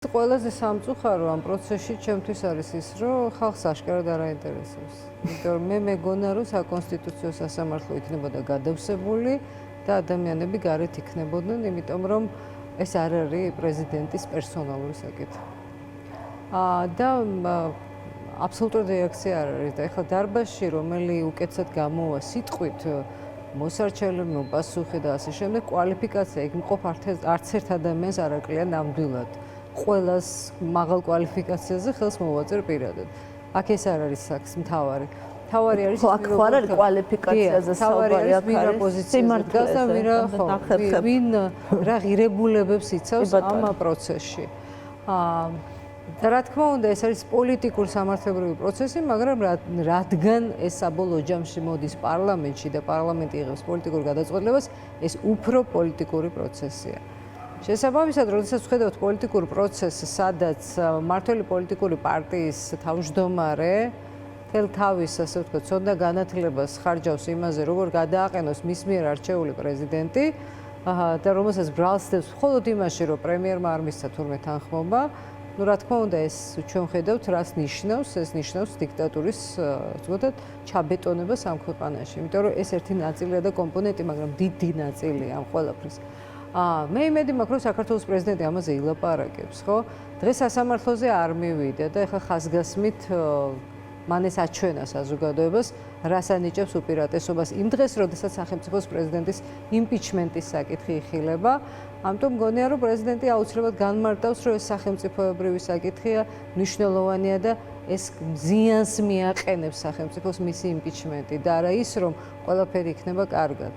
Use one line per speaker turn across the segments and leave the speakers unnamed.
ყველაზე სამწუხარო ამ პროცესში ჩემთვის არის ის, რომ ხალხს აშკარად არ აინტერესებს. იმიტომ რომ მე მეგონა, რომ საკონსტიტუციო სასამართლო იქნებოდა გადავსებული და ადამიანები გარეთ იქნებოდნენ, იმიტომ რომ ეს არ არის პრეზიდენტის პერსონალური საკითხი. და აბსოლუტური რეაქცია არ არის და ეხლა დარბაზში რომელი უკეთესად გამოვა სიტყვით მოსარჩელი მოპასუხი და ასე შემდეგ კვალიფიკაცია იქ მყოფ არც ერთ ადამიანს არ აკლია ნამდვილად. ყველას მაღალ კვალიფიკაციაზე ხელს მოვაწერ პირადად. აქ ეს არ არის საქმე მთავარი. მთავარი არის
აქ არ არის კვალიფიკაციაზე საუბარი, აქ არის სიმართლე.
ვინ რა ღირებულებებს იცავს ამ პროცესში. და რა თქმა უნდა, ეს არის პოლიტიკურ სამართლებრივი პროცესი, მაგრამ რადგან ეს საბოლოო ჯამში მოდის პარლამენტში და პარლამენტი იღებს პოლიტიკურ გადაწყვეტილებას, ეს უფრო პოლიტიკური პროცესია. შესაბამისად, როდესაც ვხედავთ პოლიტიკურ პროცესს, სადაც მართველი პოლიტიკური პარტიის თავმჯდომარე თელ თავის, ასე ვთქვათ, ცოდნა განათლებას ხარჯავს იმაზე, როგორ გადააყენოს მის მიერ არჩეული პრეზიდენტი და რომელსაც ბრალს დევს მხოლოდ იმაში, რომ პრემიერმა არ მისცა თურმე თანხმობა. Ну, რა თქმა უნდა, ეს ჩვენ ხედავთ, რას ნიშნავს, ეს ნიშნავს დიქტატურის, ვთქვათ, ჩაბეტონებას ამ ქვეყანაში. იმიტომ რომ ეს ერთი ნაწილია და კომპონენტი, მაგრამ დიდი ნაწილია ამ ყველაფრის. მე იმედი მაქვს, რომ საქართველოს პრეზიდენტი ამაზე ილაპარაკებს, ხო? დღეს სასამართლოზე არ მივიდა და ეხლა ხაზგასმით მან ეს აჩვენა საზოგადოებას, რას ანიჭებს უპირატესობას იმ დღეს, როდესაც სახელმწიფოს პრეზიდენტის იმპიჩმენტის საკითხი იხილება. ამიტომ მგონია, რომ პრეზიდენტი აუცილებლად განმარტავს, რომ ეს სახელმწიფოებრივი საკითხია, მნიშვნელოვანია და ეს ზიანს მიაყენებს სახელმწიფოს მისი იმპიჩმენტი და არა ის, რომ ყველაფერი იქნება კარგად.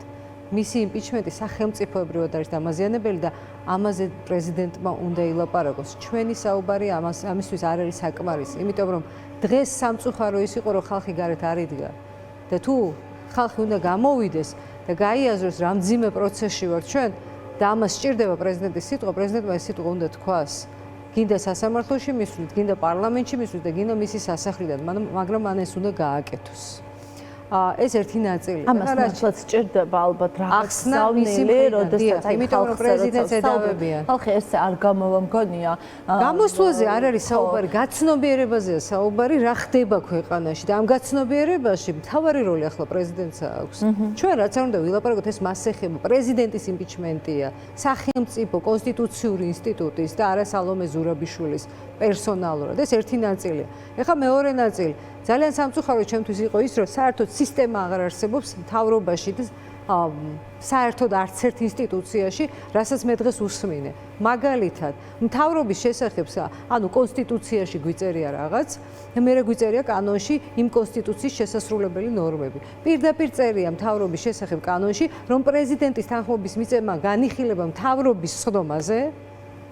მისი იმპიჩმენტი სახელმწიფოებრივად არის დამაზიანებელი და ამაზე პრეზიდენტმა უნდა ილაპარაკოს. ჩვენი საუბარი ამისთვის არ არის საკმარისი, იმიტომ რომ დღეს სამწუხარო ის იყო, რომ ხალხი გარეთ არ იდგა და თუ ხალხი უნდა გამოვიდეს და გაიაზროს, რა მძიმე პროცესში ვართ ჩვენ და ამას სჭირდება პრეზიდენტის სიტყვა, პრეზიდენტმა ეს სიტყვა უნდა თქვას. გინდა სასამართლოში მისვლით, გინდა პარლამენტში მისვლით და გინდა მისი სასახლიდან, მაგრამ მან ეს უნდა გააკეთოს. ეს ერთი ნაწილი.
ამას ნაცვლად სჭირდება ალბათ რაღაც გზავნილი, როდესაც
იმიტომ რომ პრეზიდენტს ედავებიან.
ხალხი ეს არ გამოვა მგონია.
გამოსვლაზე არ არის საუბარი, გაცნობიერებაზეა საუბარი, რა ხდება ქვეყანაში და ამ გაცნობიერებაში მთავარი როლი ახლა პრეზიდენტს აქვს. ჩვენ რაც არ უნდა ვილაპარაკოთ, ეს მას ეხება პრეზიდენტის იმპიჩმენტია, სახელმწიფო კონსტიტუციური ინსტიტუტის და არა სალომე ზურაბიშვილის პერსონალურად. ეს ერთი ნაწილია. ეხლა მეორე ნაწილი ძალიან სამწუხარო ჩემთვის იყო ის, რომ საერთოდ სისტემა აღარ არსებობს მთავრობაში და საერთოდ არც ერთ ინსტიტუციაში, რასაც მე დღეს უსმინე. მაგალითად, მთავრობის შესახებ, ანუ კონსტიტუციაში გვიწერია რაღაც, მე გვიწერია კანონში იმ კონსტიტუციის შესასრულებელი ნორმები. პირდაპირ წერია მთავრობის შესახებ კანონში, რომ პრეზიდენტის თანხმობის მიწება განიხილება მთავრობის სხდომაზე,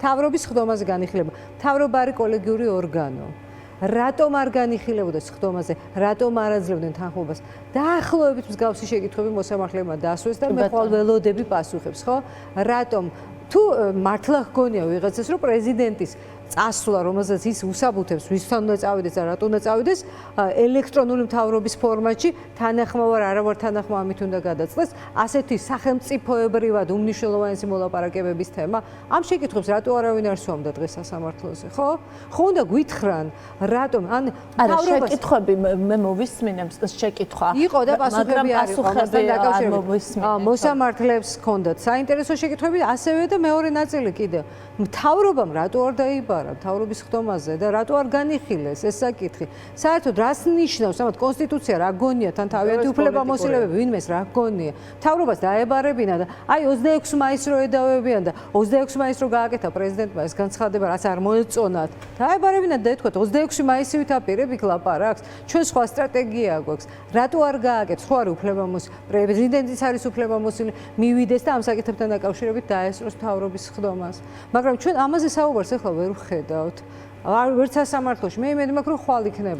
განიხილება. მთავრობა არის კოლეგიური ორგანო. რატომ არ განიხილებოდა სხდომაზე, რატომ არ აძლევდნენ თანხმობას? დაახლოებით მსგავსი შეკითხვები მოსამართლეებმა დაასვეს და მე ხვალ ველოდები პასუხებს, ხო? რატომ თუ მართლა გქონია ვიღაცას, რომ პრეზიდენტის წასვლა, რომელსაც ის უსაბუთებს, ვისთან უნდა წავიდეს და რატო უნდა წავიდეს, ელექტრონული მთავრობის ფორმატში თანახმობა არა ვარ თანახმობა ამით უნდა გადაწყდეს, ასეთი სახელმწიფოებრივად უმნიშვნელოვანესი მოლაპარაკებების თემა. ამ შეკითხვებს რატო არავინ არ სვამდა დღეს სასამართლოზე, ხო? ხო უნდა გითხრან, რატომ ან
მთავრობას შეკითხვები მე მოვისმინებს ეს შეკითხვა.
იყო და პასუხები არ იყო ამასთან დაკავშირებით. მოსამართლეებს ჰქონდათ საინტერესო შეკითხვები, ასევე და მეორე ნაწილი კიდევ. მთავრობამ რატო არ დაიბარა მთავრობის ხდომაზე და რატო არ განიხილეს ეს საკითხი? საერთოდ რას ნიშნავს ამათ კონსტიტუცია რა გონია თან თავიანთი უფლებამოსილებები ვინმეს რა გონია? მთავრობას დაებარებინა და აი 26 მაისს რო ედავებიან და 26 მაისს რო გააკეთა პრეზიდენტმა ეს განცხადება რაც არ მოეწონათ. დაებარებინა და ეთქვათ 26 მაისი ვითაპირებ იქ ლაპარაკს. ჩვენ სხვა სტრატეგია გვაქვს. რატო არ გააკეთეს? ხო არის უფლებამოსილი. პრეზიდენტიც არის უფლებამოსილი. მივიდეს და ამ საკითხებთან დაკავშირებით დაესწროს მთავრობის ხდომას. მაგრამ ჩვენ ამაზე საუბარს ახლა ვერ ვხედავთ. ვერც სასამართლოში. მე იმედი მაქვს, რომ ხვალ იქნება.